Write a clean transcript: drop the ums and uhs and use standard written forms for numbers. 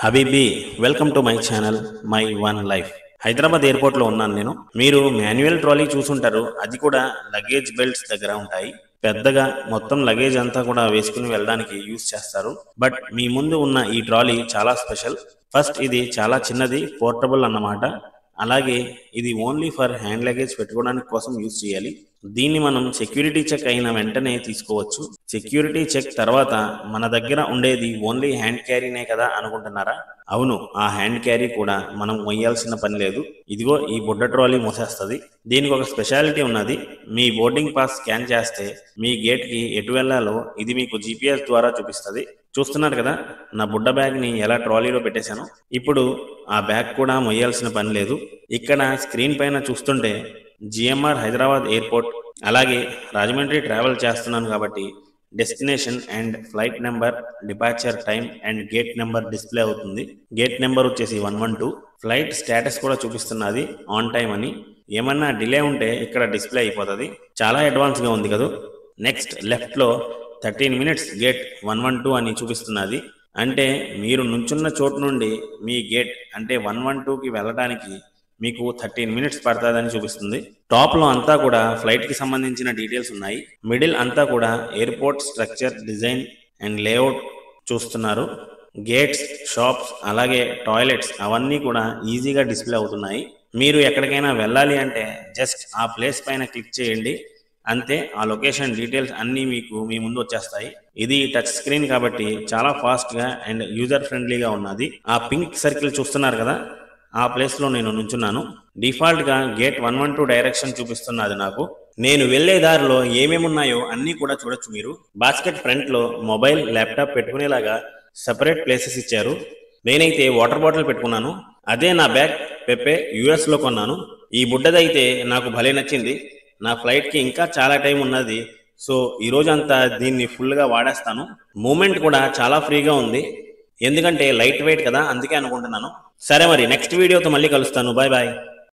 Habibi welcome to my channel my one life. Hyderabad airport లో ఉన్నాను నేను. మీరు మాన్యువల్ ట్రాలీ చూసుంటారు, అది కూడా లగేజ్ బెల్ట్స్ దగ్గర ఉంటాయి. పెద్దగా మొత్తం లగేజ్ అంతా కూడా వేసుకుని వెళ్ళడానికి యూజ్ చేస్తారు. బట్ మీ ముందు ఉన్న ఈ ట్రాలీ చాలా స్పెషల్. ఫస్ట్ ఇది చాలా చిన్నది, పోర్టబుల్ అన్నమాట. అలాగే ఇది ఓన్లీ ఫర్ హ్యాండ్ లగేజ్ పెట్టుకోవడానికి కోసం యూజ్ చేయాలి. దీన్ని మనం సెక్యూరిటీ చెక్ అయిన వెంటనే తీసుకోవచ్చు. సెక్యూరిటీ చెక్ తర్వాత మన దగ్గర ఉండేది ఓన్లీ హ్యాండ్ క్యారీనే కదా అనుకుంటున్నారా? అవును, ఆ హ్యాండ్ క్యారీ కూడా మనం మొయ్యాల్సిన పని లేదు. ఇదిగో ఈ బుడ్డ ట్రాలీ మోసేస్తుంది. దీనికి ఒక స్పెషాలిటీ ఉన్నది. మీ బోర్డింగ్ పాస్ స్కాన్ చేస్తే మీ గేట్ కి ఎటు వెళ్లాలో ఇది మీకు GPS ద్వారా చూపిస్తుంది. చూస్తున్నారు కదా నా బుడ్డ బ్యాగ్ ని ఎలా ట్రాలీలో పెట్టేశాను. ఇప్పుడు ఆ బ్యాగ్ కూడా మొయ్యాల్సిన పని లేదు. ఇక్కడ స్క్రీన్ పైన చూస్తుంటే GMR హైదరాబాద్ ఎయిర్పోర్ట్, అలాగే రాజమండ్రి ట్రావెల్ చేస్తున్నాను కాబట్టి destination and flight number, departure time and gate number display అవుతుంది. గేట్ నెంబర్ వచ్చేసి 112. ఫ్లైట్ స్టేటస్ కూడా చూపిస్తున్నది ఆన్ టైం అని. ఏమన్నా డిలే ఉంటే ఇక్కడ డిస్ప్లే అయిపోతుంది. చాలా అడ్వాన్స్ గా ఉంది కదా. నెక్స్ట్ లెఫ్ట్ లో 13 minutes గేట్ 112 అని చూపిస్తున్నది. అంటే మీరు నుంచున్న చోటు నుండి మీ గేట్ అంటే 112కి వెళ్ళడానికి మీకు 13 minutes పడుతుందని చూపిస్తుంది. టాప్ లో అంతా కూడా ఫ్లైట్ కి సంబంధించిన డీటెయిల్స్ ఉన్నాయి. మిడిల్ అంతా కూడా airport structure, design and layout చూస్తున్నారు. గేట్స్, షాప్స్, అలాగే టాయిలెట్స్ అవన్నీ కూడా ఈజీగా డిస్ప్లే అవుతున్నాయి. మీరు ఎక్కడికైనా వెళ్ళాలి అంటే జస్ట్ ఆ ప్లేస్ పైన క్లిక్ చేయండి, అంతే. ఆ లొకేషన్ డీటెయిల్స్ అన్నీ మీకు మీ ముందు వచ్చేస్తాయి. ఇది టచ్ స్క్రీన్ కాబట్టి చాలా ఫాస్ట్ గా అండ్ యూజర్ ఫ్రెండ్లీగా ఉన్నది. ఆ పింక్ సర్కిల్ చూస్తున్నారు కదా, ఆ ప్లేస్ లో నేను నుంచున్నాను. డిఫాల్ట్ గా గేట్ 112 డైరెక్షన్ చూపిస్తున్నది నాకు. నేను వెళ్లే దారిలో ఏమేమి ఉన్నాయో అన్ని కూడా చూడొచ్చు మీరు. బాస్కెట్ ఫ్రంట్ లో మొబైల్, ల్యాప్టాప్ పెట్టుకునేలాగా సెపరేట్ ప్లేసెస్ ఇచ్చారు. నేనైతే వాటర్ బాటిల్ పెట్టుకున్నాను. అదే నా బ్యాగ్ పెప్పే US లో కొన్నాను. ఈ బుడ్డదైతే నాకు భలే నచ్చింది. నా ఫ్లైట్ కి ఇంకా చాలా టైం ఉన్నది. సో ఈ రోజంతా దీన్ని ఫుల్ గా వాడేస్తాను. మూమెంట్ కూడా చాలా ఫ్రీగా ఉంది, ఎందుకంటే లైట్ వెయిట్ కదా, అందుకే అనుకుంటున్నాను. సరే మరి నెక్స్ట్ వీడియోతో మళ్ళీ కలుస్తాను. Bye bye.